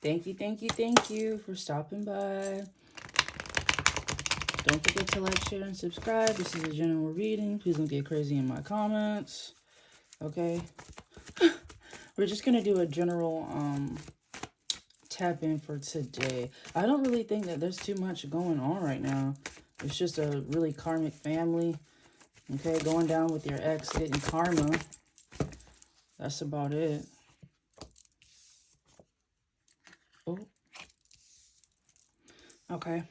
Thank you for stopping by. Don't forget to like, share, and subscribe. This is a general reading. Please don't get crazy in my comments. Okay? We're just going to do a general tap in for today. I don't really think that there's too much going on right now. It's just a really karmic family. Okay? Going down with your ex, getting karma. That's about it. Oh. Okay.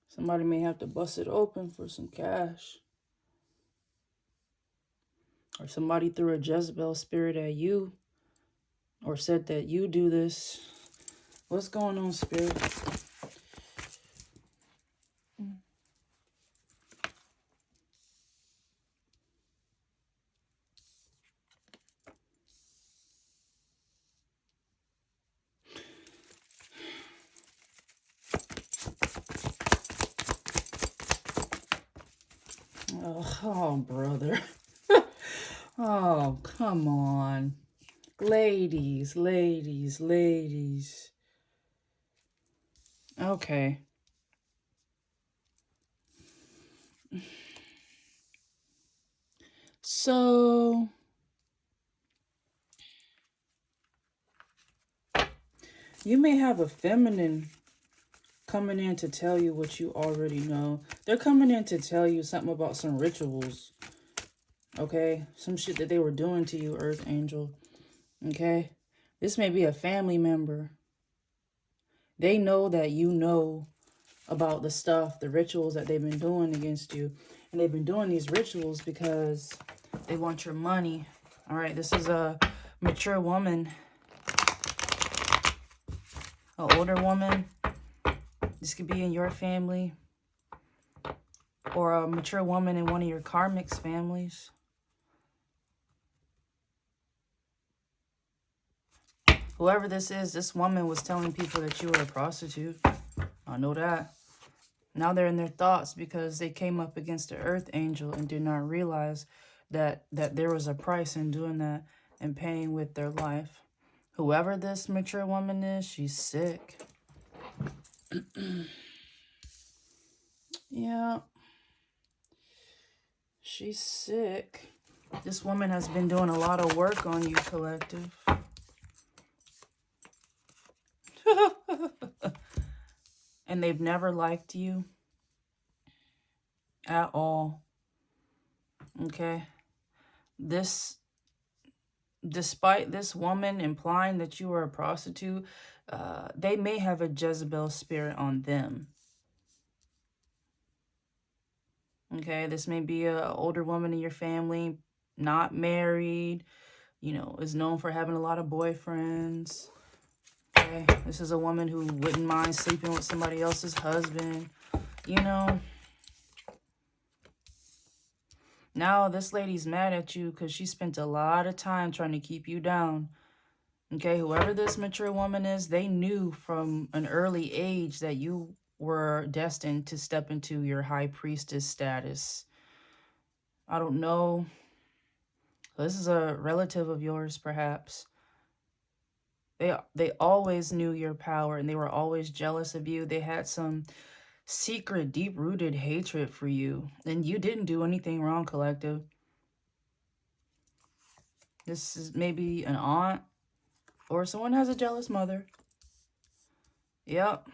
Somebody may have to bust it open for some cash. Or somebody threw a Jezebel spirit at you. Or said that you do this. What's going on, Spirit? Oh, brother. Oh, come on. Ladies. Okay. So, you may have a feminine coming in to tell you what you already know. They're coming in to tell you something about some rituals. Okay? Some shit that they were doing to you, Earth Angel. Okay? This may be a family member. They know that you know about the stuff, the rituals that they've been doing against you. And they've been doing these rituals because they want your money. All right, this is a mature woman. An older woman. This could be in your family. Or a mature woman in one of your Karmic's families. Whoever this is, this woman was telling people that you were a prostitute. I know that. Now they're in their thoughts because they came up against the Earth Angel and did not realize that there was a price in doing that and paying with their life. Whoever this mature woman is, she's sick. Yeah. She's sick. This woman has been doing a lot of work on you, collective. And they've never liked you at all. Okay? Despite this woman implying that you are a prostitute, they may have a Jezebel spirit on them. Okay? This may be an older woman in your family, not married, you know, is known for having a lot of boyfriends. Okay, this is a woman who wouldn't mind sleeping with somebody else's husband, you know. Now this lady's mad at you because she spent a lot of time trying to keep you down. Okay, whoever this mature woman is, they knew from an early age that you were destined to step into your high priestess status. I don't know. This is a relative of yours, perhaps. They always knew your power and they were always jealous of you. They had some secret, deep-rooted hatred for you. And you didn't do anything wrong, collective. This is maybe an aunt or someone has a jealous mother. Yep.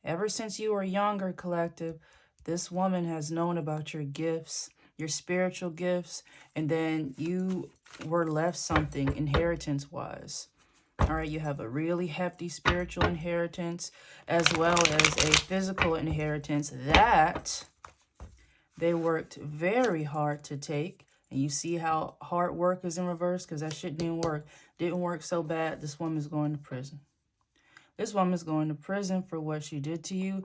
Ever since you were younger, collective, this woman has known about your gifts, your spiritual gifts, and then you were left something inheritance-wise. All right, you have a really hefty spiritual inheritance as well as a physical inheritance that they worked very hard to take. And you see how hard work is in reverse because that shit didn't work. Didn't work so bad. This woman's going to prison. This woman's going to prison for what she did to you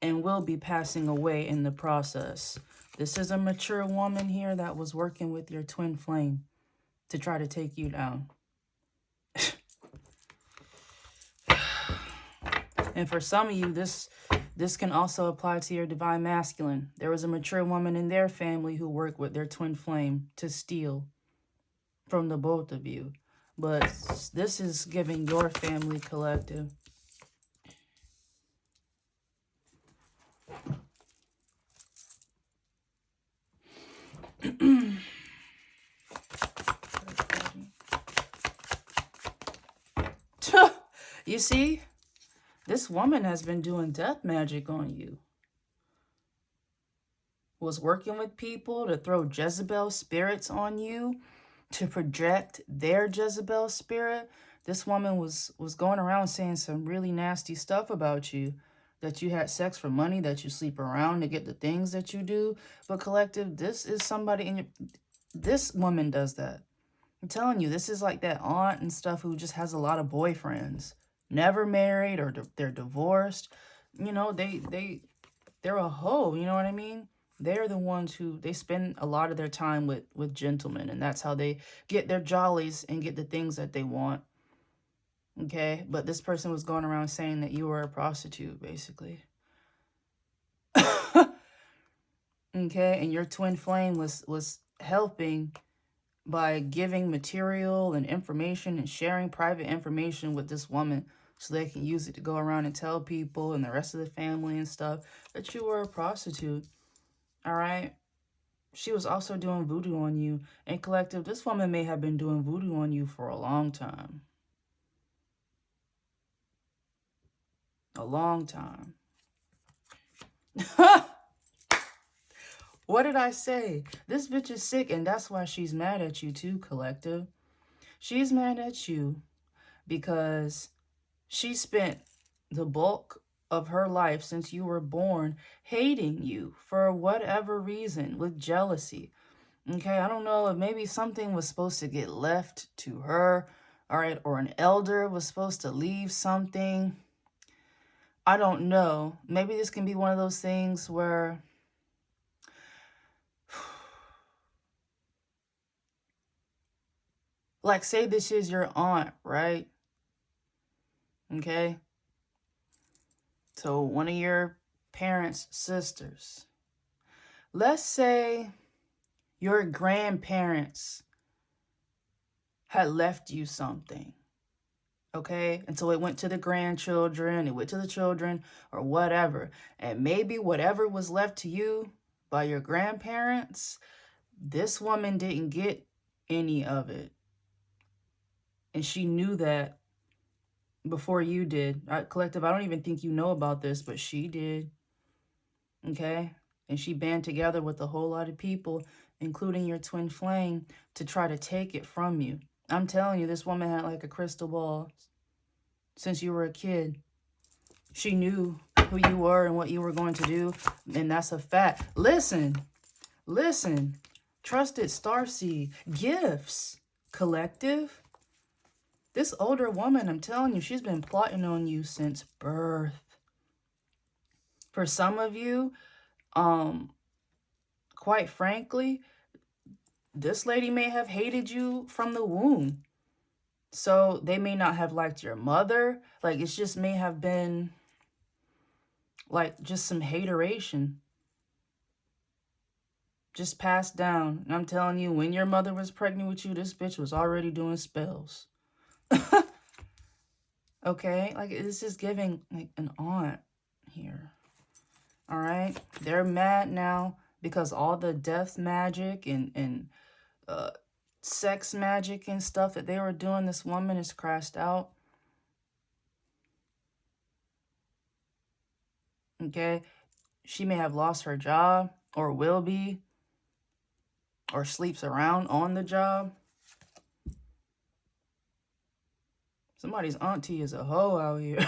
and will be passing away in the process. This is a mature woman here that was working with your twin flame to try to take you down. And for some of you, this can also apply to your divine masculine. There was a mature woman in their family who worked with their twin flame to steal. from the both of you. But this is giving your family, collective. You see, this woman has been doing death magic on you. Was working with people to throw Jezebel spirits on you, to project their Jezebel spirit. This woman was going around saying some really nasty stuff about you. That you had sex for money, that you sleep around to get the things that you do. But collective, this is somebody in your... This woman does that. I'm telling you, this is like that aunt and stuff who just has a lot of boyfriends. Never married, or they're divorced. You know, they're a hoe, you know what I mean? They're the ones who, they spend a lot of their time with gentlemen, and that's how they get their jollies and get the things that they want. Okay? But this person was going around saying that you were a prostitute, basically. Okay? And your twin flame was helping by giving material and information and sharing private information with this woman so they can use it to go around and tell people and the rest of the family and stuff that you were a prostitute. All right? She was also doing voodoo on you. And collective, this woman may have been doing voodoo on you for a long time. A long time. What did I say? This bitch is sick, and that's why she's mad at you too, collective. She's mad at you because she spent the bulk of her life since you were born hating you for whatever reason, with jealousy. Okay, I don't know if maybe something was supposed to get left to her, all right, or an elder was supposed to leave something. I don't know. Maybe this can be one of those things where like, say this is your aunt, right? Okay. So one of your parents' sisters. Let's say your grandparents had left you something. Okay? And so it went to the grandchildren, it went to the children, or whatever. And maybe whatever was left to you by your grandparents, this woman didn't get any of it. And she knew that before you did. Collective, I don't even think you know about this, but she did. Okay? And she band together with a whole lot of people, including your twin flame, to try to take it from you. I'm telling you, this woman had like a crystal ball since you were a kid. She knew who you were and what you were going to do, and that's a fact. Listen. Trusted Starseed. Gifts. Collective. This older woman, I'm telling you, she's been plotting on you since birth. For some of you, quite frankly, this lady may have hated you from the womb. So they may not have liked your mother. Like, it just may have been like just some hateration. Just passed down. And I'm telling you, when your mother was pregnant with you, this bitch was already doing spells. Okay? Like, this is giving like an aunt here. All right? They're mad now because all the death magic and sex magic and stuff that they were doing, this woman is crashed out. Okay? She may have lost her job, or will be, or sleeps around on the job. Somebody's auntie is a hoe out here.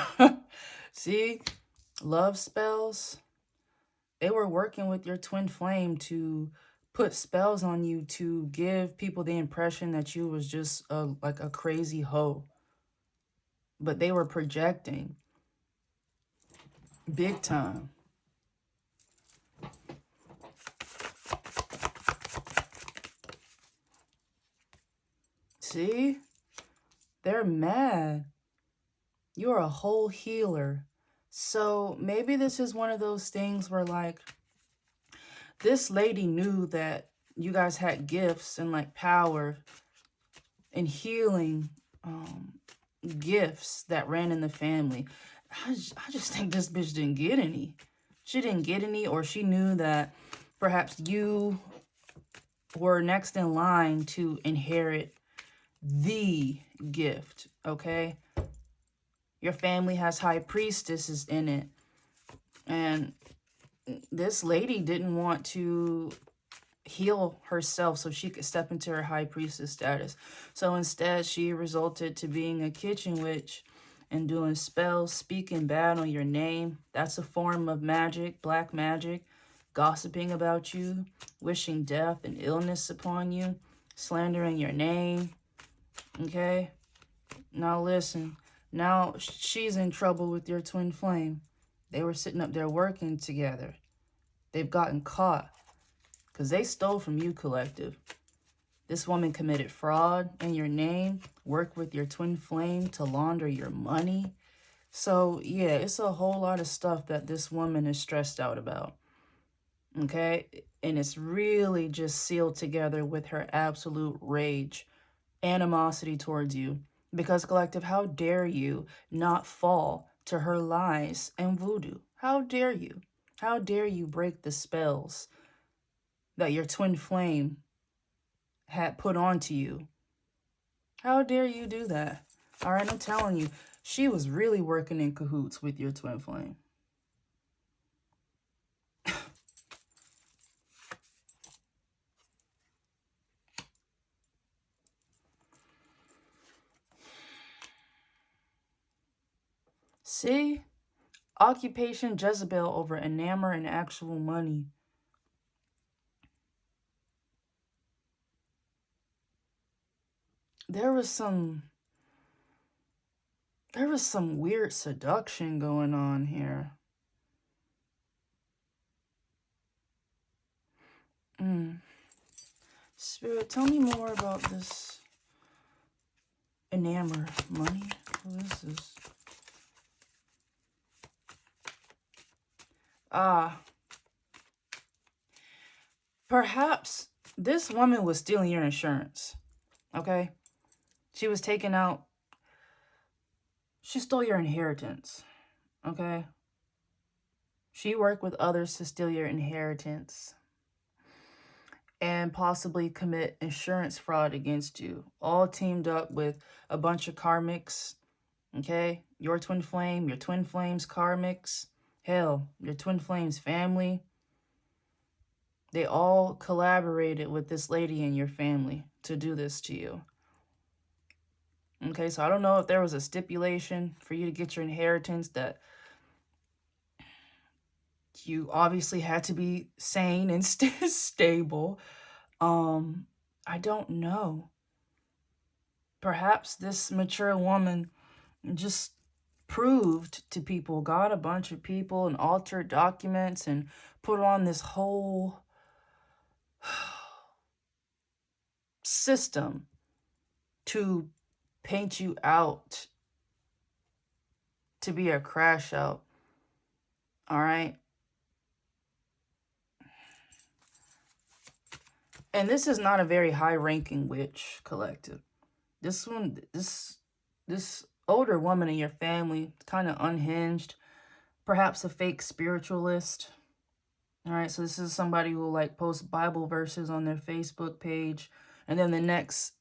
See? Love spells. They were working with your twin flame to put spells on you to give people the impression that you was just like a crazy hoe. But they were projecting. Big time. See? They're mad. You're a whole healer. So maybe this is one of those things where, like, this lady knew that you guys had gifts and like power and healing gifts that ran in the family. I just think this bitch didn't get any. She didn't get any, or she knew that perhaps you were next in line to inherit the gift, okay? Your family has high priestesses in it. And this lady didn't want to heal herself so she could step into her high priestess status. So instead, she resorted to being a kitchen witch and doing spells, speaking bad on your name. That's a form of magic, black magic, gossiping about you, wishing death and illness upon you, slandering your name, okay? Now listen, now she's in trouble with your twin flame. They were sitting up there working together. They've gotten caught because they stole from you, collective. This woman committed fraud in your name, worked with your twin flame to launder your money. So, yeah, it's a whole lot of stuff that this woman is stressed out about. Okay? And it's really just sealed together with her absolute rage, animosity towards you. Because, collective, how dare you not fall to her lies and voodoo? How dare you? How dare you break the spells that your twin flame had put onto you? How dare you do that? All right, I'm telling you, she was really working in cahoots with your twin flame. See? Occupation Jezebel over enamor and actual money. There was some weird seduction going on here. Spirit, tell me more about this enamor money. Who is this? Perhaps this woman was stealing your insurance, okay? She was taking out, she stole your inheritance, okay? She worked with others to steal your inheritance and possibly commit insurance fraud against you, all teamed up with a bunch of karmics, okay? Your twin flame, your twin flame's karmics, hell, your twin flame's family. They all collaborated with this lady in your family to do this to you. Okay, so I don't know if there was a stipulation for you to get your inheritance that you obviously had to be sane and stable. I don't know. Perhaps this mature woman just proved to people, got a bunch of people and altered documents and put on this whole system to paint you out to be a crash out. All right. And this is not a very high ranking witch, collective. This one, this older woman in your family, kind of unhinged, perhaps a fake spiritualist. All right, so this is somebody who will like post Bible verses on their Facebook page, and then the next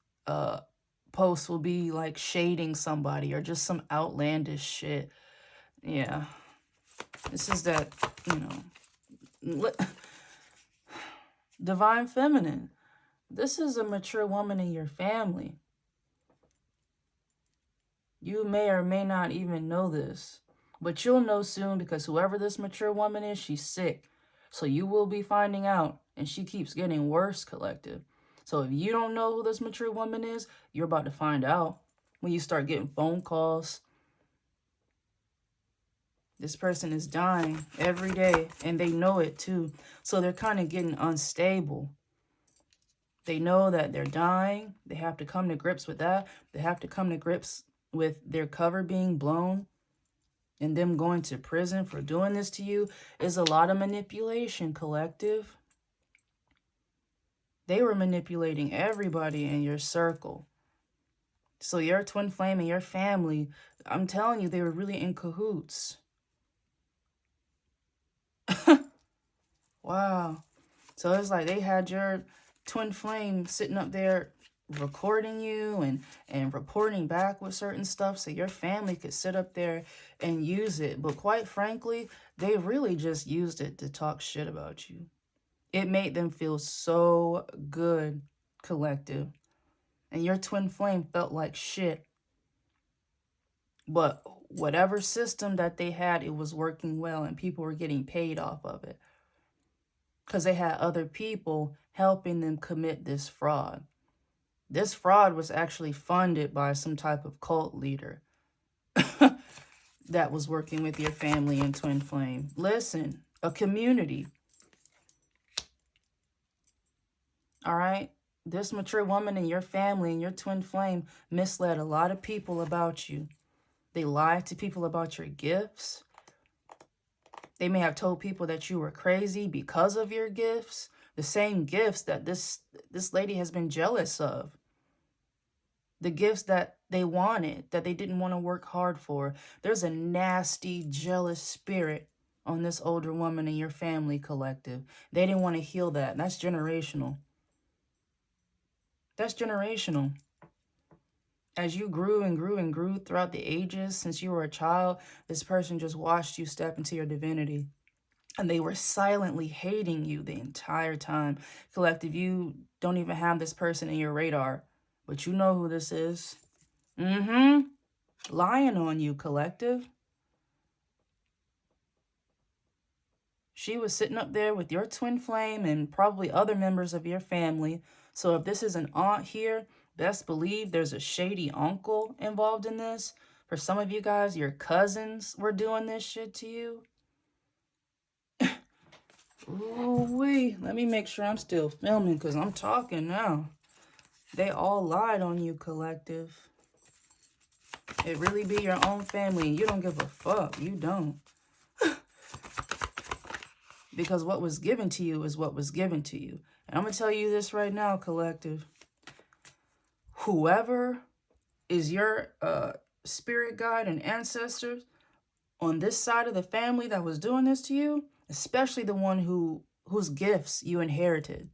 post will be like shading somebody or just some outlandish shit. Yeah, this is that, divine feminine. This is a mature woman in your family. You may or may not even know this, but you'll know soon, because whoever this mature woman is, she's sick. So you will be finding out, and she keeps getting worse, collective. So if you don't know who this mature woman is, you're about to find out when you start getting phone calls. This person is dying every day, and they know it too. So they're kind of getting unstable. They know that they're dying. They have to come to grips with that. They have to come to grips with their cover being blown and them going to prison for doing this to you. Is a lot of manipulation, collective. They were manipulating everybody in your circle. So your twin flame and your family, I'm telling you, they were really in cahoots. Wow. So it's like they had your twin flame sitting up there recording you and reporting back with certain stuff so your family could sit up there and use it. But quite frankly, they really just used it to talk shit about you. It made them feel so good, collective. And your twin flame felt like shit. But whatever system that they had, it was working well and people were getting paid off of it. Because they had other people helping them commit this fraud. This fraud was actually funded by some type of cult leader that was working with your family and twin flame. Listen, a community. All right? This mature woman and your family and your twin flame misled a lot of people about you. They lied to people about your gifts. They may have told people that you were crazy because of your gifts. The same gifts that this lady has been jealous of. The gifts that they wanted, that they didn't want to work hard for. There's a nasty, jealous spirit on this older woman in your family, collective. They didn't want to heal that. That's generational. That's generational. As you grew and grew and grew throughout the ages, since you were a child, this person just watched you step into your divinity. And they were silently hating you the entire time. Collective, you don't even have this person in your radar. But you know who this is. Lying on you, collective. She was sitting up there with your twin flame and probably other members of your family. So if this is an aunt here, best believe there's a shady uncle involved in this. For some of you guys, your cousins were doing this shit to you. Ooh-wee. Let me make sure I'm still filming because I'm talking now. They all lied on you, collective. It really be your own family and you don't give a fuck. You don't. Because what was given to you is what was given to you. And I'm going to tell you this right now, collective. Whoever is your spirit guide and ancestors on this side of the family that was doing this to you, especially the one whose gifts you inherited.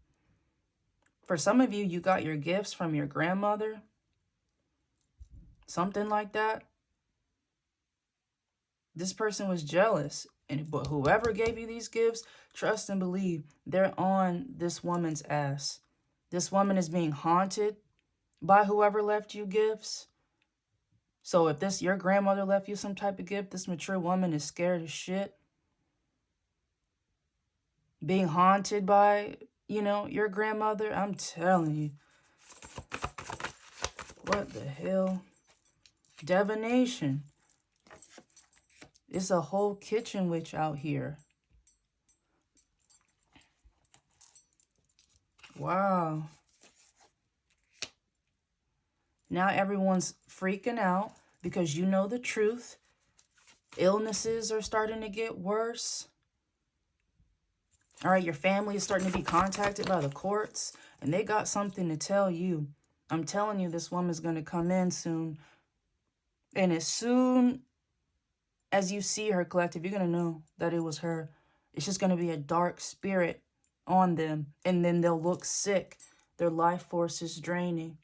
For some of you, you got your gifts from your grandmother. Something like that. This person was jealous. But whoever gave you these gifts, trust and believe, they're on this woman's ass. This woman is being haunted by whoever left you gifts. So if your grandmother left you some type of gift, this mature woman is scared as shit. Being haunted by, your grandmother, I'm telling you. What the hell? Divination. It's a whole kitchen witch out here. Wow. Now everyone's freaking out because you know the truth. Illnesses are starting to get worse. All right, your family is starting to be contacted by the courts, and they got something to tell you. I'm telling you, this woman's going to come in soon. And as soon as you see her, collective, you're going to know that it was her. It's just going to be a dark spirit on them. And then they'll look sick. Their life force is draining.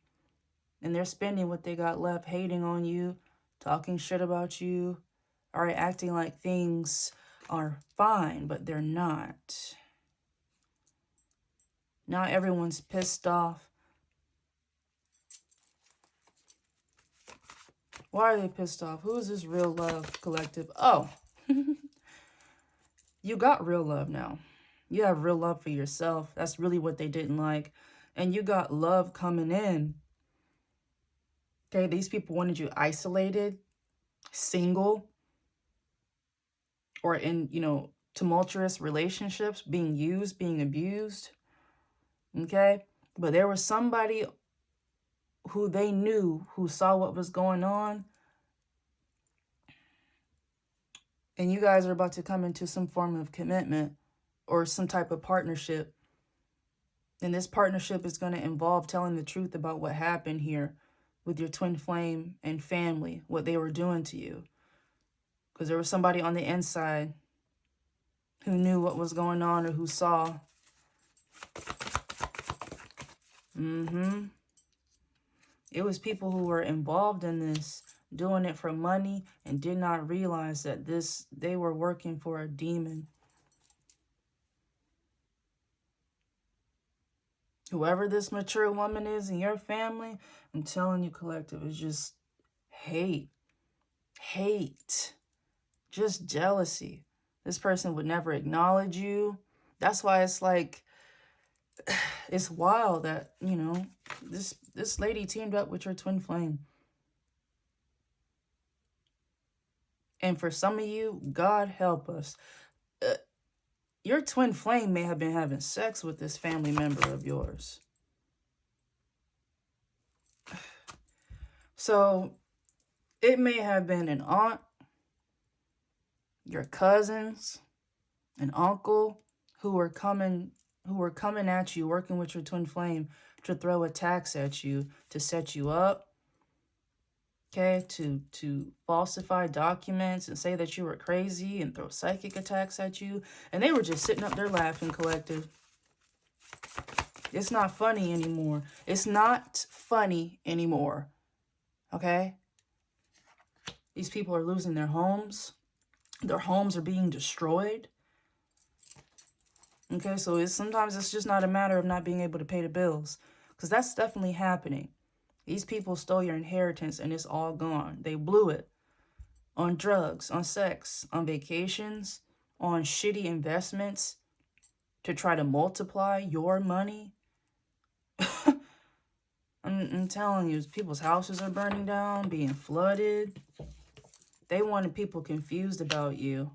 And they're spending what they got left hating on you, talking shit about you, all right, acting like things are fine, but they're not. Now everyone's pissed off. Why are they pissed off? Who is this real love, collective? Oh, you got real love now. You have real love for yourself. That's really what they didn't like. And you got love coming in. Okay, these people wanted you isolated, single, or in, tumultuous relationships, being used, being abused. Okay, but there was somebody who they knew, who saw what was going on. And you guys are about to come into some form of commitment or some type of partnership. And this partnership is going to involve telling the truth about what happened here. with your twin flame and family, what they were doing to you. Because there was somebody on the inside who knew what was going on or who saw. It was people who were involved in this, doing it for money, and did not realize that they were working for a demon. Whoever this mature woman is in your family, I'm telling you, collective, is just hate. Hate. Just jealousy. This person would never acknowledge you. That's why it's like, it's wild that, you know, this lady teamed up with your twin flame. And for some of you, God help us. Your twin flame may have been having sex with this family member of yours. So it may have been an aunt, your cousins, an uncle who were coming at you, working with your twin flame to throw attacks at you, to set you up, okay, to falsify documents and say that you were crazy and throw psychic attacks at you. And they were just sitting up there laughing, collective. It's not funny anymore. It's not funny anymore, okay? These people are losing their homes. Their homes are being destroyed. Okay, so sometimes it's just not a matter of not being able to pay the bills, because that's definitely happening. These people stole your inheritance and it's all gone. They blew it on drugs, on sex, on vacations, on shitty investments to try to multiply your money. I'm telling you, people's houses are burning down, being flooded. They wanted people confused about you.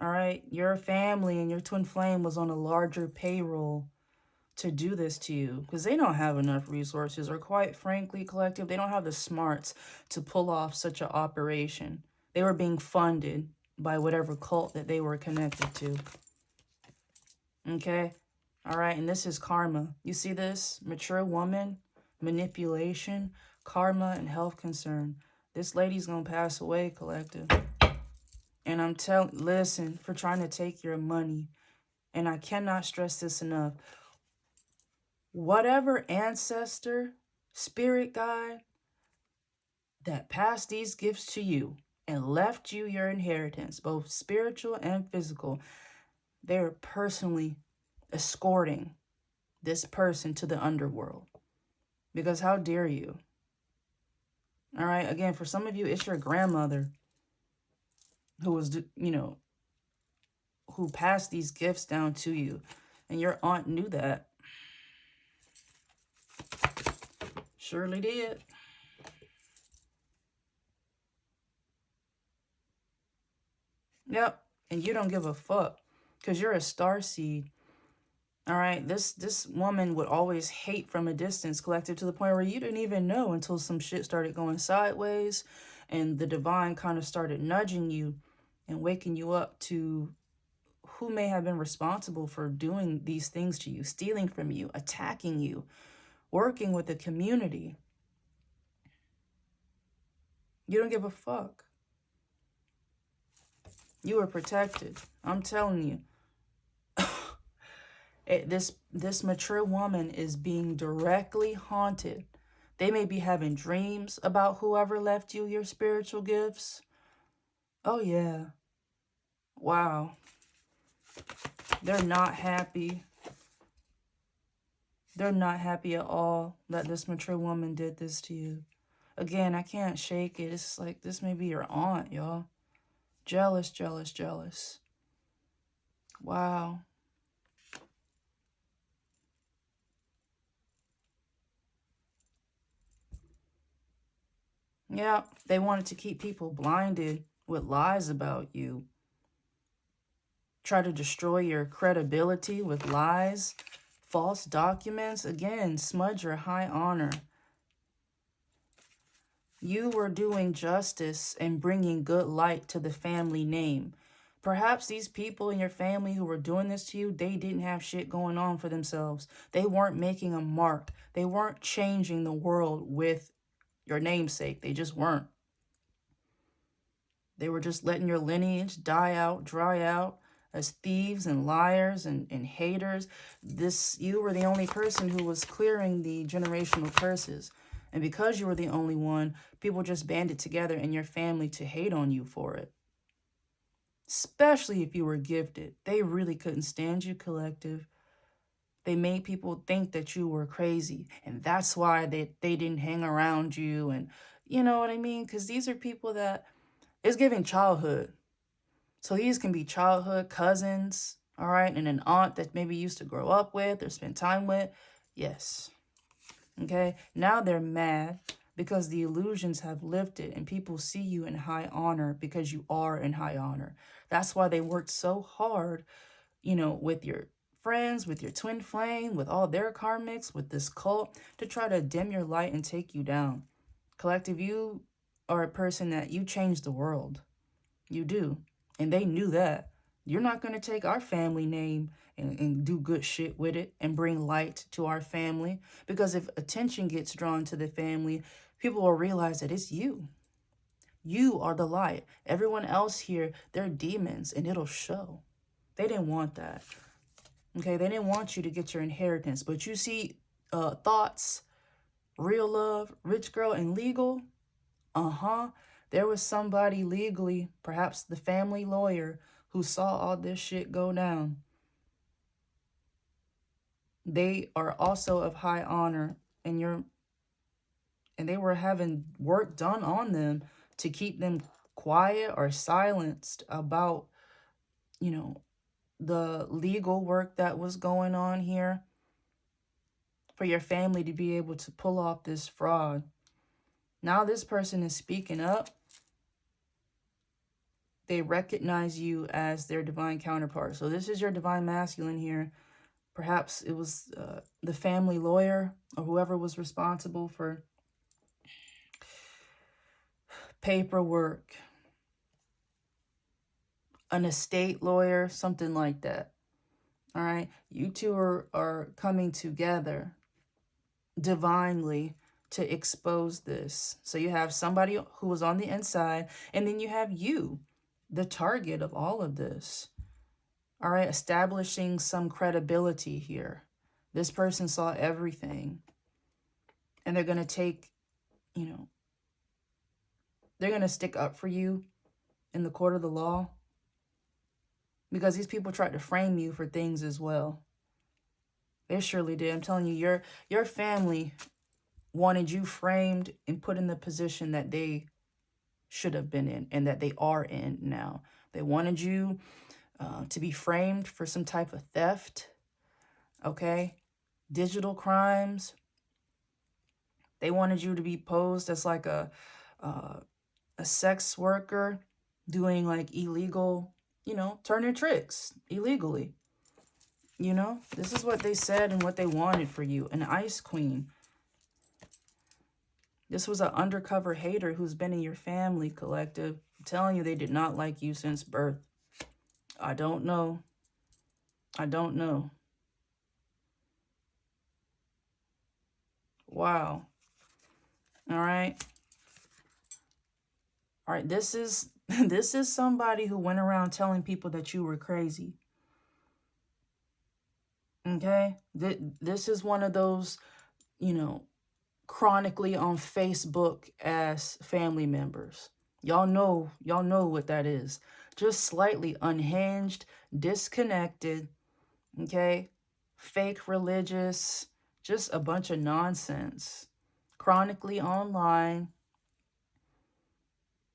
All right, your family and your twin flame was on a larger payroll to do this to you because they don't have enough resources, or quite frankly, collective, they don't have the smarts to pull off such an operation. They were being funded by whatever cult that they were connected to. Okay? All right, and this is karma. You see this? Mature woman, manipulation, karma, and health concern. This lady's gonna pass away, collective. And I'm listen, for trying to take your money. And I cannot stress this enough. Whatever ancestor, spirit guide that passed these gifts to you and left you your inheritance, both spiritual and physical, they're personally escorting this person to the underworld. Because how dare you? All right, again, for some of you, it's your grandmother who was, you know, who passed these gifts down to you. And your aunt knew that. Surely did. Yep. And you don't give a fuck because you're a star seed. All right. This woman would always hate from a distance, collective, to the point where you didn't even know until some shit started going sideways and the divine kind of started nudging you and waking you up to who may have been responsible for doing these things to you, stealing from you, attacking you, working with the community. You don't give a fuck. You are protected. I'm telling you. This mature woman is being directly haunted. They may be having dreams about whoever left you your spiritual gifts. Oh, yeah. Wow. They're not happy. They're not happy at all that this mature woman did this to you. Again, I can't shake it. It's like this may be your aunt, y'all. Jealous, jealous, jealous. Wow. Yeah, they wanted to keep people blinded with lies about you. Try to destroy your credibility with lies, false documents. Again, smudge your high honor. You were doing justice and bringing good light to the family name. Perhaps these people in your family who were doing this to you, they didn't have shit going on for themselves. They weren't making a mark. They weren't changing the world with your namesake. They just weren't. They were just letting your lineage die out, dry out as thieves and liars and haters. You were the only person who was clearing the generational curses. And because you were the only one, people just banded together in your family to hate on you for it. Especially if you were gifted. They really couldn't stand you, collective. They made people think that you were crazy. And that's why they didn't hang around you. And you know what I mean? Because these are people that is giving childhood. So these can be childhood cousins, all right? And an aunt that maybe used to grow up with or spend time with. Yes. Okay? Now they're mad because the illusions have lifted and people see you in high honor because you are in high honor. That's why they worked so hard, you know, with your friends, with your twin flame, with all their karmics, with this cult, to try to dim your light and take you down. Collective, you are a person that you change the world. You do. And they knew that. You're not going to take our family name and do good shit with it and bring light to our family. Because if attention gets drawn to the family, people will realize that it's you. You are the light. Everyone else here, they're demons, and it'll show. They didn't want that. Okay, they didn't want you to get your inheritance. But you see thoughts, real love, rich girl, and legal. There was somebody legally, perhaps the family lawyer, who saw all this shit go down. They are also of high honor, and they were having work done on them to keep them quiet or silenced about, you know, the legal work that was going on here for your family to be able to pull off this fraud. Now this person is speaking up. They recognize you as their divine counterpart. So this is your divine masculine here. Perhaps it was the family lawyer or whoever was responsible for paperwork, an estate lawyer, something like that. All right. You two are coming together divinely to expose this. So you have somebody who was on the inside, and then you have you, the target of all of this. All right, establishing some credibility here. This person saw everything. And they're going to take, you know, they're going to stick up for you in the court of the law. Because these people tried to frame you for things as well. They surely did. I'm telling you, your family wanted you framed and put in the position that they should have been in and that they are in now. They wanted you to be framed for some type of theft, okay? Digital crimes. They wanted you to be posed as like a sex worker doing like illegal, you know, turning tricks illegally. You know, this is what they said and what they wanted for you. An ice queen. This was an undercover hater who's been in your family, collective. I'm telling you, they did not like you since birth. I don't know. I don't know. Wow. All right. All right. This is somebody who went around telling people that you were crazy. Okay. This is one of those, you know, chronically on Facebook as family members. Y'all know what that is. Just slightly unhinged, disconnected, okay? Fake religious, just a bunch of nonsense. Chronically online.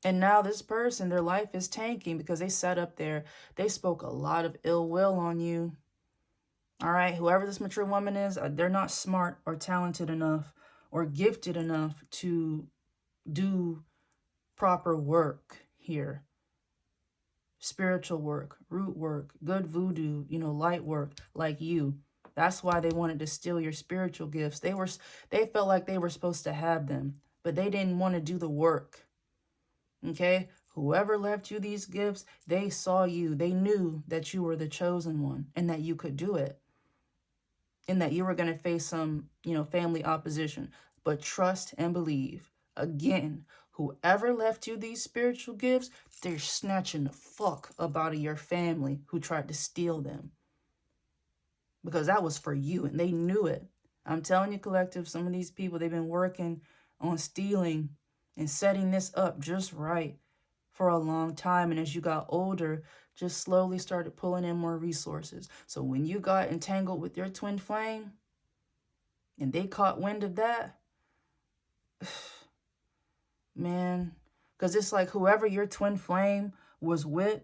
And now this person, their life is tanking because they sat up there. They spoke a lot of ill will on you. All right, whoever this mature woman is, they're not smart or talented enough or gifted enough to do proper work here. Spiritual work, root work, good voodoo, you know, light work like you. That's why they wanted to steal your spiritual gifts. They felt like they were supposed to have them, but they didn't want to do the work. Okay? Whoever left you these gifts, they saw you. They knew that you were the chosen one and that you could do it. And that you were going to face some, family opposition. But trust and believe. Again, whoever left you these spiritual gifts, they're snatching the fuck up out of your family who tried to steal them. Because that was for you and they knew it. I'm telling you, collective, some of these people, they've been working on stealing and setting this up just right for a long time. And as you got older, just slowly started pulling in more resources. So when you got entangled with your twin flame and they caught wind of that, man, because it's like whoever your twin flame was with,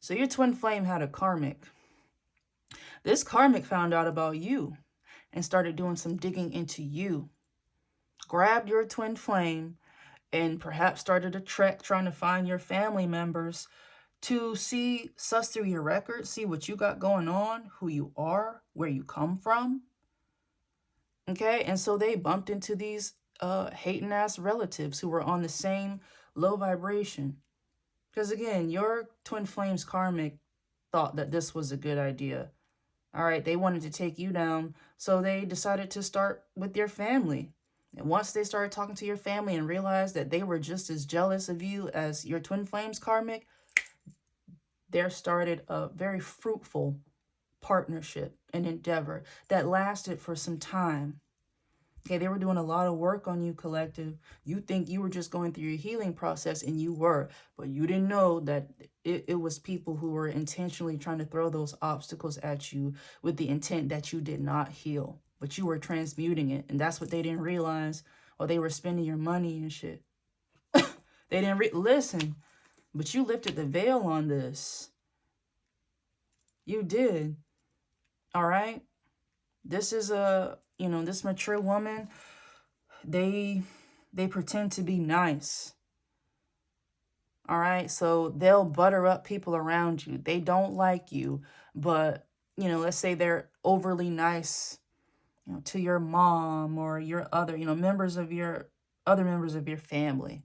so your twin flame had a karmic. This karmic found out about you and started doing some digging into you. Grabbed your twin flame and perhaps started a trek trying to find your family members to suss through your records, see what you got going on, who you are, where you come from. Okay, and so they bumped into these hating ass relatives who were on the same low vibration. Because again, your twin flame's karmic thought that this was a good idea. All right, they wanted to take you down, so they decided to start with your family. And once they started talking to your family and realized that they were just as jealous of you as your twin flames karmic, there started a very fruitful partnership and endeavor that lasted for some time. Okay, they were doing a lot of work on you, collective. You think you were just going through your healing process, and you were, but you didn't know that it was people who were intentionally trying to throw those obstacles at you with the intent that you did not heal, but you were transmuting it, and that's what they didn't realize while they were spending your money and shit. They didn't listen, but you lifted the veil on this. You did. All right? This is this mature woman, they pretend to be nice. All right? So they'll butter up people around you. They don't like you, but, let's say they're overly nice, to your mom or your other, members of your family.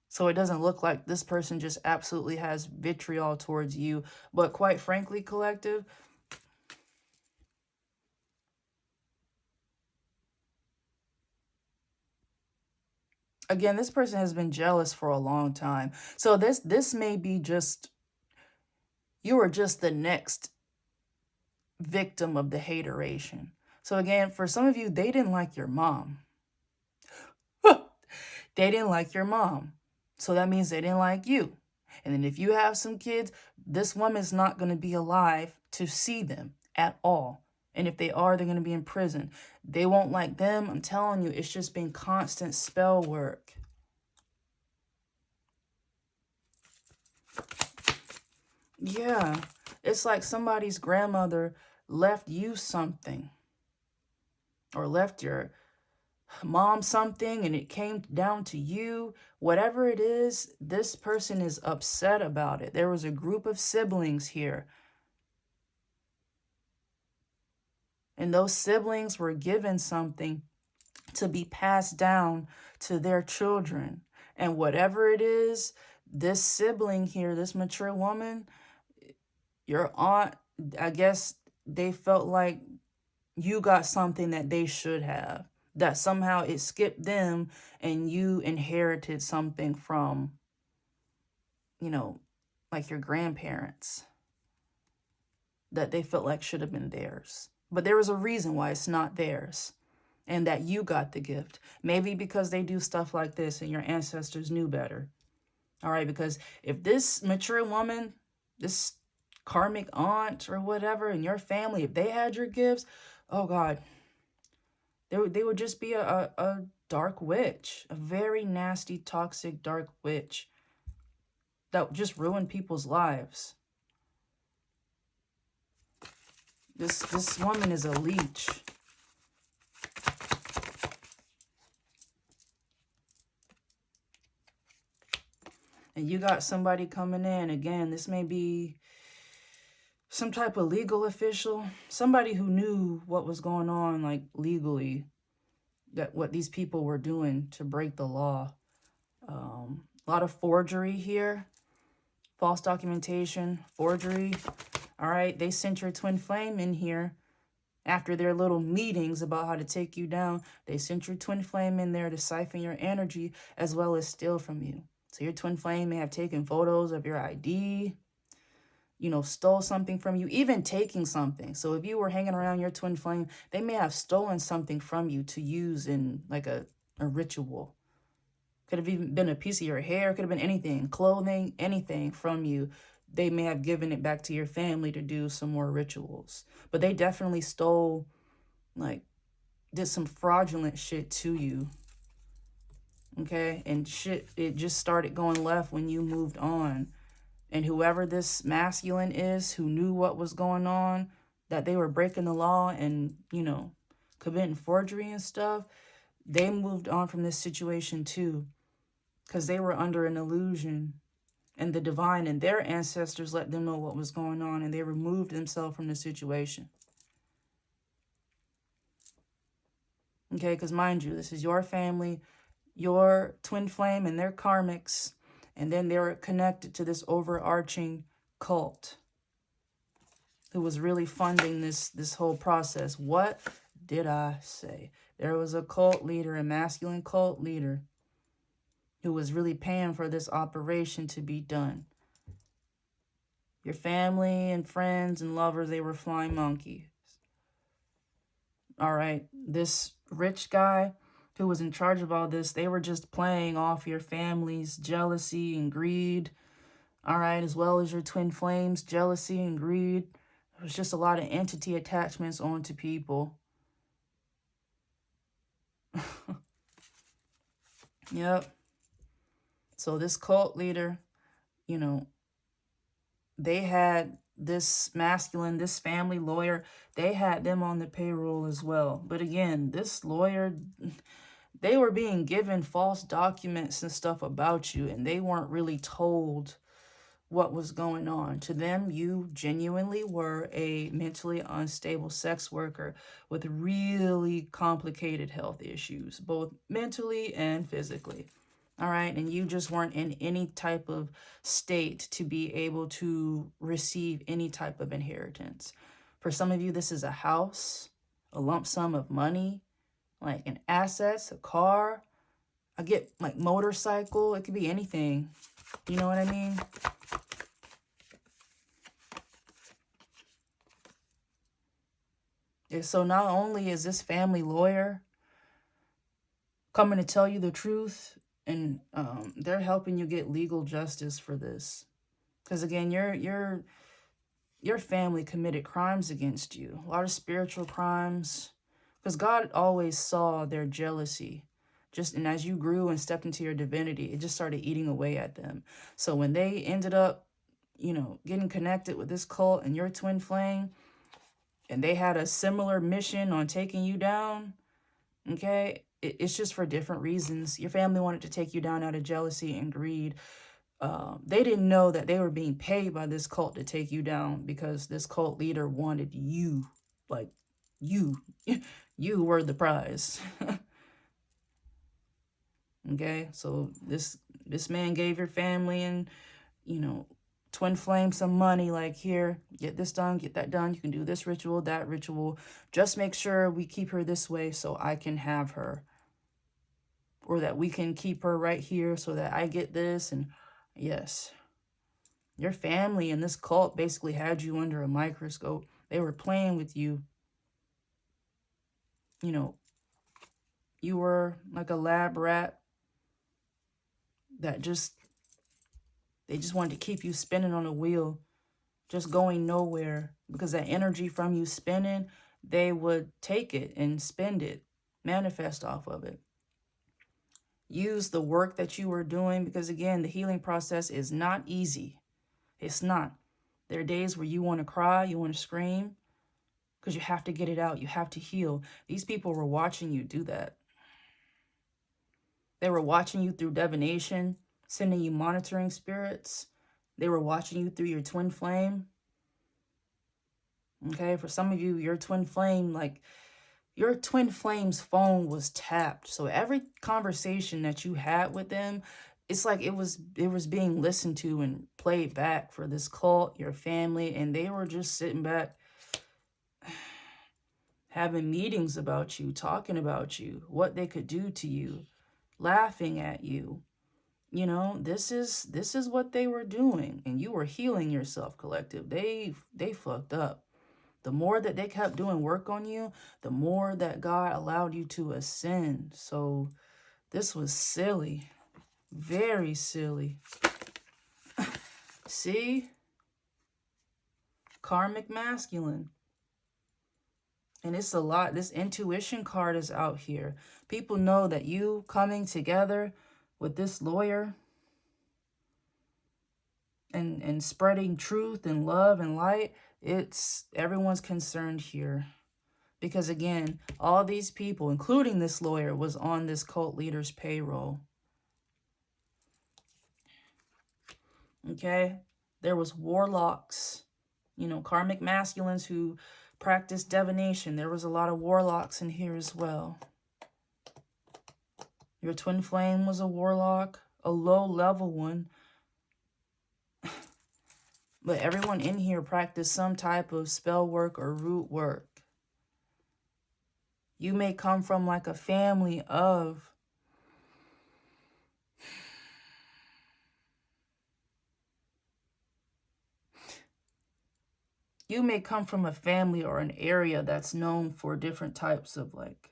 So it doesn't look like this person just absolutely has vitriol towards you. But quite frankly, collective, again, this person has been jealous for a long time. So this may be just, you are just the next victim of the hateration. So again, for some of you, they didn't like your mom. They didn't like your mom. So that means they didn't like you. And then if you have some kids, this woman's not going to be alive to see them at all. And if they are, they're going to be in prison. They won't like them. I'm telling you, it's just been constant spell work. Yeah, it's like somebody's grandmother left you something. Or left your mom something and it came down to you. Whatever it is, this person is upset about it. There was a group of siblings here. And those siblings were given something to be passed down to their children. And whatever it is, this sibling here, this mature woman, your aunt, I guess they felt like you got something that they should have. That somehow it skipped them and you inherited something from, like your grandparents. That they felt like should have been theirs. But there was a reason why it's not theirs. And that you got the gift. Maybe because they do stuff like this and your ancestors knew better. All right, because if this mature woman, this karmic aunt or whatever in your family, if they had your gifts, oh God, they would just be a dark witch. A very nasty, toxic, dark witch. That would just ruin people's lives. This woman is a leech. And you got somebody coming in. Again, this may be some type of legal official. Somebody who knew what was going on, like, legally. That what these people were doing to break the law. A lot of forgery here. False documentation, forgery. All right, they sent your twin flame in here after their little meetings about how to take you down. They sent your twin flame in there to siphon your energy as well as steal from you. So your twin flame may have taken photos of your ID, you know, stole something from you, even taking something. So if you were hanging around your twin flame, they may have stolen something from you to use in like a ritual. Could have even been a piece of your hair, could have been anything, clothing, anything from you. They may have given it back to your family to do some more rituals. But they definitely stole, like, did some fraudulent shit to you. Okay? And shit, it just started going left when you moved on. And whoever this masculine is who knew what was going on, that they were breaking the law and, you know, committing forgery and stuff, they moved on from this situation too. Because they were under an illusion, and the divine and their ancestors let them know what was going on, and they removed themselves from the situation. Okay, because mind you, this is your family, your twin flame and their karmics, and then they were connected to this overarching cult who was really funding this whole process. What did I say? There was a cult leader, a masculine cult leader, who was really paying for this operation to be done. Your family and friends and lovers, they were flying monkeys. All right, this rich guy who was in charge of all this, they were just playing off your family's jealousy and greed. All right, as well as your twin flames, jealousy and greed. It was just a lot of entity attachments onto people. Yep. So this cult leader, you know, they had this masculine, this family lawyer, they had them on the payroll as well. But again, this lawyer, they were being given false documents and stuff about you, and they weren't really told what was going on. To them, you genuinely were a mentally unstable sex worker with really complicated health issues, both mentally and physically. All right, and you just weren't in any type of state to be able to receive any type of inheritance. For some of you, this is a house, a lump sum of money, like an assets, a car. I get like motorcycle. It could be anything. You know what I mean? Yeah, so not only is this family lawyer coming to tell you the truth, and they're helping you get legal justice for this. Because again, your family committed crimes against you. A lot of spiritual crimes. Because God always saw their jealousy. And as you grew and stepped into your divinity, it just started eating away at them. So when they ended up, you know, getting connected with this cult and your twin flame, and they had a similar mission on taking you down, okay, it's just for different reasons. Your family wanted to take you down out of jealousy and greed. They didn't know that they were being paid by this cult to take you down, because this cult leader wanted you, like you were the prize. Okay, so this man gave your family and, you know, twin flame some money, like, here, get this done, get that done. You can do this ritual, that ritual. Just make sure we keep her this way so I can have her. Or that we can keep her right here so that I get this. And yes, your family and this cult basically had you under a microscope. They were playing with you. You know, you were like a lab rat that they just wanted to keep you spinning on a wheel, just going nowhere, because that energy from you spinning, they would take it and spend it, manifest off of it. Use the work that you were doing, because again, the healing process is not easy. It's not. There are days where you want to cry, you want to scream, because you have to get it out. You have to heal. These people were watching you do that. They were watching you through divination, sending you monitoring spirits. They were watching you through your twin flame. Okay, for some of you, your twin flame, like, your twin flame's phone was tapped. So every conversation that you had with them, it's like it was being listened to and played back for this cult, your family, and they were just sitting back having meetings about you, talking about you, what they could do to you, laughing at you. You know, this is what they were doing, and you were healing yourself, collective. They fucked up. The more that they kept doing work on you, the more that God allowed you to ascend. So this was silly. Very silly. See? Karmic masculine. And it's a lot. This intuition card is out here. People know that you coming together with this lawyer and spreading truth and love and light, it's everyone's concerned here. Because again, all these people, including this lawyer, was on this cult leader's payroll. Okay? There was warlocks, you know, karmic masculines who practiced divination. There was a lot of warlocks in here as well. Your twin flame was a warlock, a low-level one. But everyone in here practiced some type of spell work or root work. You may come from like a family of you may come from a family or an area that's known for different types of like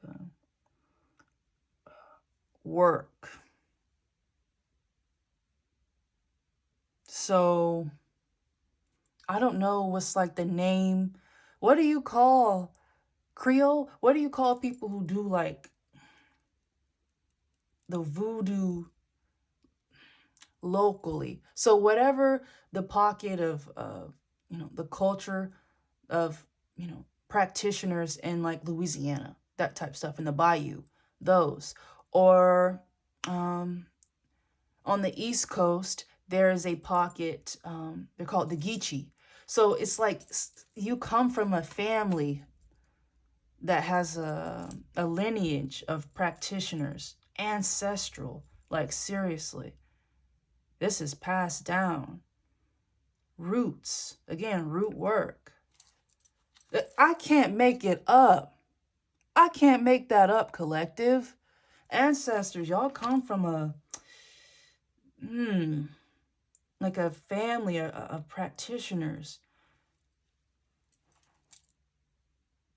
work. So I don't know what's like the name. What do you call Creole? What do you call people who do like the voodoo locally? So whatever the pocket of, you know, the culture of, you know, practitioners in like Louisiana, that type of stuff, in the bayou, those. Or on the East Coast, there is a pocket, they're called the Geechee. So it's like you come from a family that has a lineage of practitioners, ancestral, like seriously. This is passed down. Roots, again, root work. I can't make it up. I can't make that up, collective. Ancestors, y'all come from a, like a family of practitioners.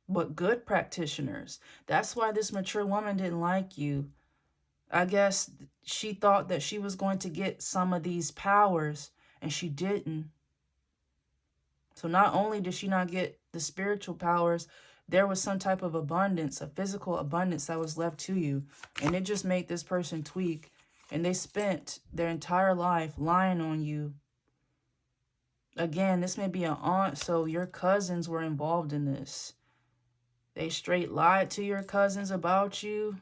But good practitioners. That's why this mature woman didn't like you. I guess she thought that she was going to get some of these powers, and she didn't. So not only did she not get the spiritual powers, there was some type of abundance, a physical abundance that was left to you. And it just made this person tweak. And they spent their entire life lying on you. Again, this may be an aunt, so your cousins were involved in this. They straight lied to your cousins about you.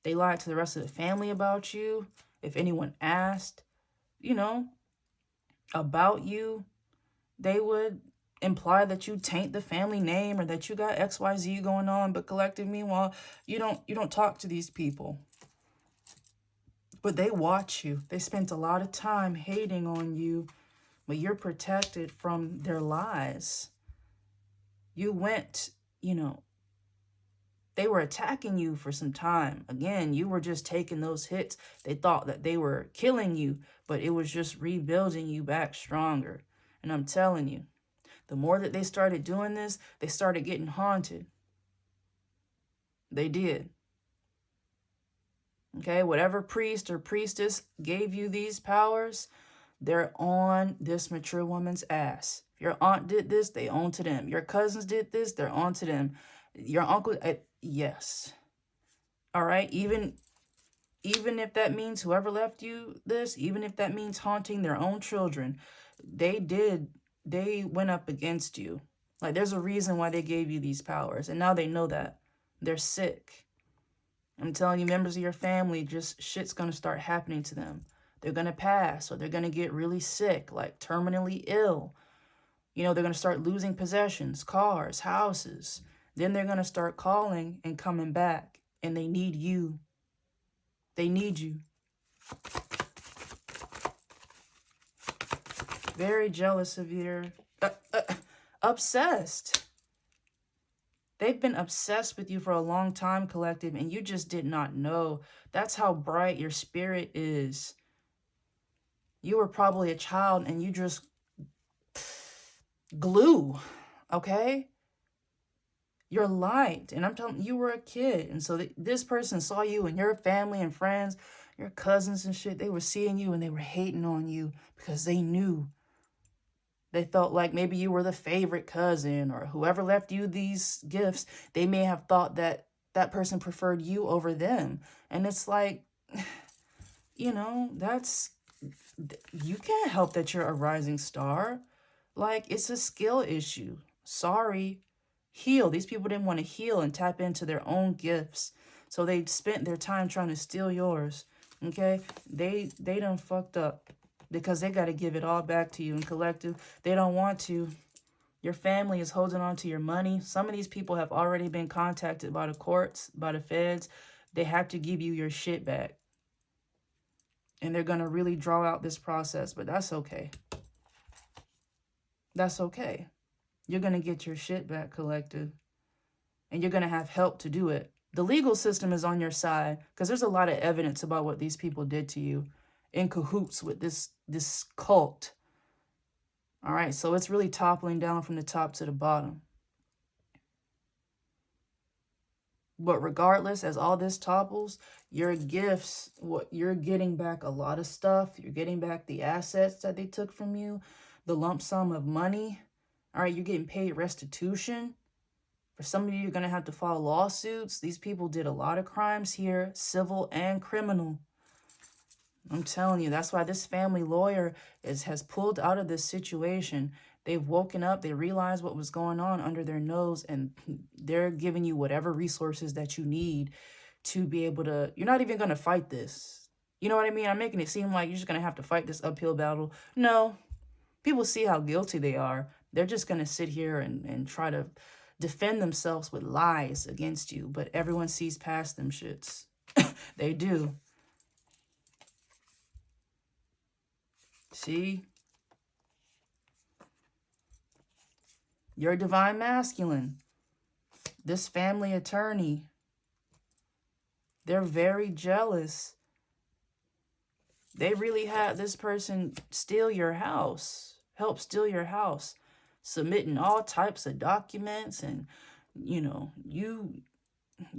They lied to the rest of the family about you. If anyone asked, you know, about you, they would imply that you taint the family name or that you got XYZ going on. But collective, meanwhile, you don't talk to these people. But they watch you. They spent a lot of time hating on you, but you're protected from their lies. You went, you know, they were attacking you for some time. Again, you were just taking those hits. They thought that they were killing you, but it was just rebuilding you back stronger. And I'm telling you, the more that they started doing this, they started getting haunted. They did. Okay, whatever priest or priestess gave you these powers, they're on this mature woman's ass. If your aunt did this, they own to them. Your cousins did this, they're on to them. Your uncle, yes. All right, even if that means whoever left you this, even if that means haunting their own children, they went up against you. Like, there's a reason why they gave you these powers, and now they know that. They're sick. I'm telling you, members of your family, just shit's going to start happening to them. They're going to pass, or they're going to get really sick, like terminally ill. You know, they're going to start losing possessions, cars, houses. Then they're going to start calling and coming back, and they need you. They need you. Very jealous of your... obsessed. They've been obsessed with you for a long time, collective, and you just did not know. That's how bright your spirit is. You were probably a child and you just glue, okay? You're light, and I'm telling you, you were a kid. And so this person saw you and your family and friends, your cousins and shit, they were seeing you and they were hating on you because they knew. They felt like maybe you were the favorite cousin, or whoever left you these gifts, they may have thought that that person preferred you over them. And it's like, you know, you can't help that you're a rising star. Like, it's a skill issue. Sorry. Heal. These people didn't want to heal and tap into their own gifts. So they spent their time trying to steal yours. Okay? They done fucked up because they got to give it all back to you. And collective, they don't want to. Your family is holding on to your money. Some of these people have already been contacted by the courts, by the feds. They have to give you your shit back. And they're going to really draw out this process, but that's okay. That's okay. You're going to get your shit back, collective. And you're going to have help to do it. The legal system is on your side because there's a lot of evidence about what these people did to you in cahoots with this cult. All right, so it's really toppling down from the top to the bottom. But regardless, as all this topples, your gifts, you're getting back a lot of stuff. You're getting back the assets that they took from you, the lump sum of money. All right, you're getting paid restitution. For some of you, you're going to have to file lawsuits. These people did a lot of crimes here, civil and criminal. I'm telling you, that's why this family lawyer has pulled out of this situation. They've woken up, they realized what was going on under their nose, and they're giving you whatever resources that you need to be able to... You're not even going to fight this. You know what I mean? I'm making it seem like you're just going to have to fight this uphill battle. No. People see how guilty they are. They're just going to sit here and try to defend themselves with lies against you, but everyone sees past them shits. They do. See? You're divine masculine. This family attorney, they're very jealous. They really had this person steal your house, help steal your house, submitting all types of documents, and, you know, you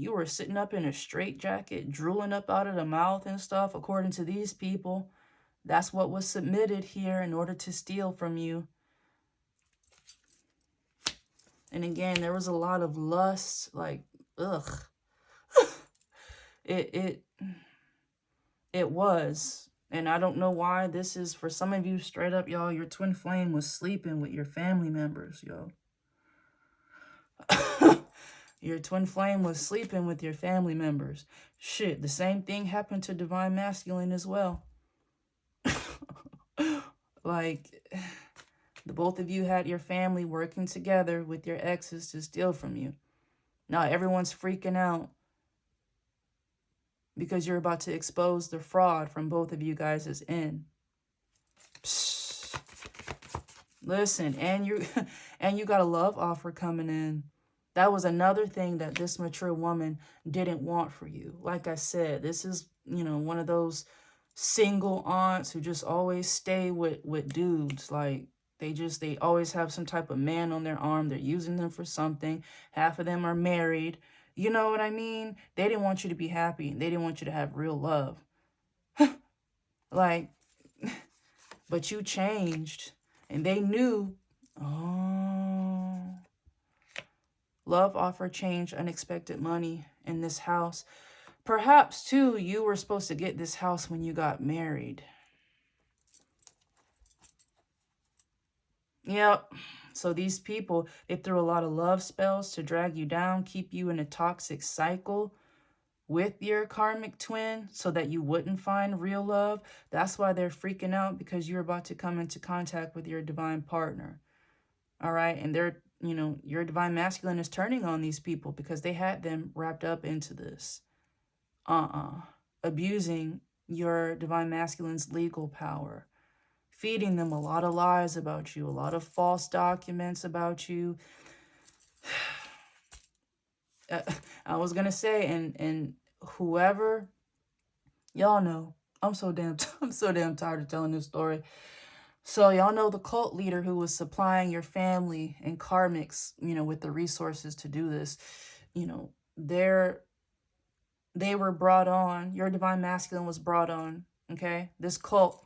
were sitting up in a straitjacket, drooling up out of the mouth and stuff, according to these people. That's what was submitted here in order to steal from you. And again, there was a lot of lust, like, ugh. It was. And I don't know why this is, for some of you, straight up, y'all, your twin flame was sleeping with your family members, yo. Your twin flame was sleeping with your family members. Shit, the same thing happened to divine masculine as well. Like, the both of you had your family working together with your exes to steal from you. Now everyone's freaking out because you're about to expose the fraud from both of you guys' end. Psst. Listen, and you got a love offer coming in. That was another thing that this mature woman didn't want for you. Like I said, this is, you know, one of those single aunts who just always stay with dudes. Like, they always have some type of man on their arm. They're using them for something. Half of them are married. You know what I mean? They didn't want you to be happy. They didn't want you to have real love. Like, but you changed. And they knew, oh, love offer, change, unexpected money in this house. Perhaps, too, you were supposed to get this house when you got married. Yep. So these people, they threw a lot of love spells to drag you down, keep you in a toxic cycle with your karmic twin so that you wouldn't find real love. That's why they're freaking out, because you're about to come into contact with your divine partner. All right. And they're, you know, your divine masculine is turning on these people because they had them wrapped up into this. Abusing your divine masculine's legal power, feeding them a lot of lies about you, a lot of false documents about you. I was gonna say, and whoever, y'all know, I'm so damn tired of telling this story. So y'all know the cult leader who was supplying your family and karmics, with the resources to do this. They were brought on. Your divine masculine was brought on. Okay, this cult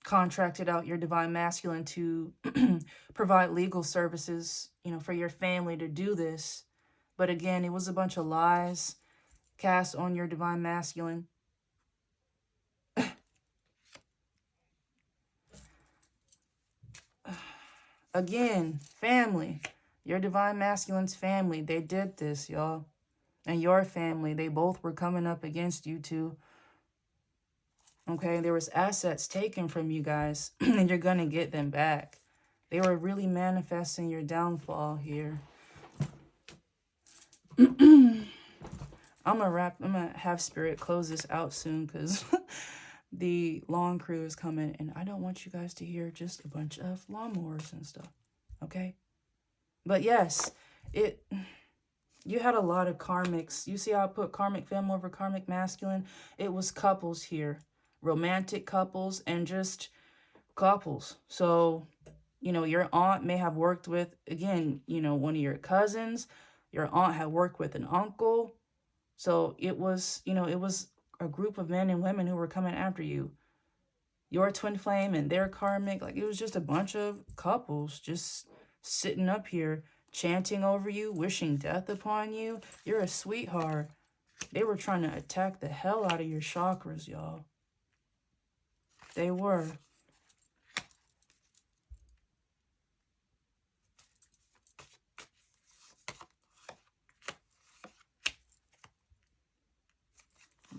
contracted out your divine masculine to provide legal services, for your family to do this. But again, it was a bunch of lies cast on your divine masculine. Again, family. Your divine masculine's family, they did this, y'all. And your family, they both were coming up against you too. Okay, there was assets taken from you guys, and you're going to get them back. They were really manifesting your downfall here. I'm gonna have Spirit close this out soon because the lawn crew is coming, and I don't want you guys to hear just a bunch of lawnmowers and stuff. Okay? But yes, you had a lot of karmics. You see how I put karmic femme over karmic masculine? It was couples here. Romantic couples and just couples. So, your aunt may have worked with, again, one of your cousins. Your aunt had worked with an uncle. So it was, it was a group of men and women who were coming after you. Your twin flame and their karmic, like it was just a bunch of couples just sitting up here chanting over you, wishing death upon you. You're a sweetheart. They were trying to attack the hell out of your chakras, y'all. They were.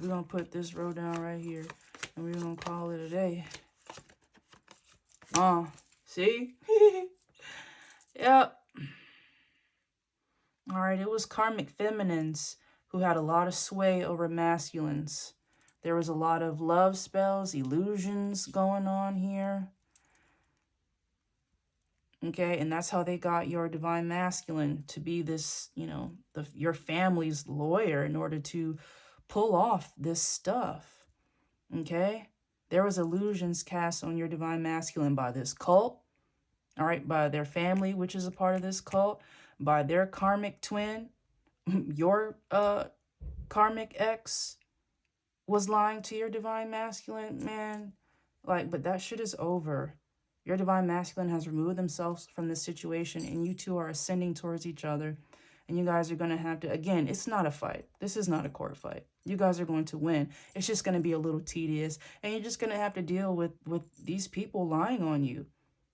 We're going to put this row down right here. And we're going to call it a day. See? Yep. All right, it was karmic feminines who had a lot of sway over masculines. There was a lot of love spells, illusions going on here. Okay, and that's how they got your divine masculine to be this, your family's lawyer in order to pull off this stuff. Okay? There was illusions cast on your divine masculine by this cult. All right, by their family, which is a part of this cult, by their karmic twin. Your karmic ex was lying to your divine masculine, man. But that shit is over. Your divine masculine has removed themselves from this situation, and you two are ascending towards each other. And you guys are going to have to, again, it's not a fight. This is not a court fight. You guys are going to win. It's just going to be a little tedious. And you're just going to have to deal with these people lying on you.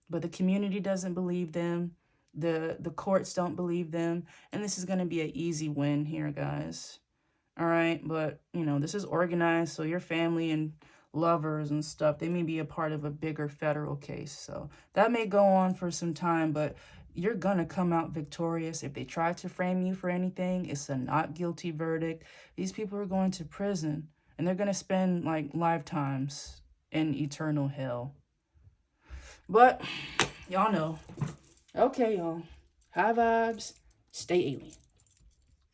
But the community doesn't believe them. The courts don't believe them. And this is going to be an easy win here, guys. All right? But, this is organized. So your family and lovers and stuff, they may be a part of a bigger federal case. So that may go on for some time, but you're gonna come out victorious. If they try to frame you for anything, it's a not guilty verdict. These people are going to prison, and they're gonna spend like lifetimes in eternal hell. But y'all know. Okay, y'all. High vibes. Stay alien.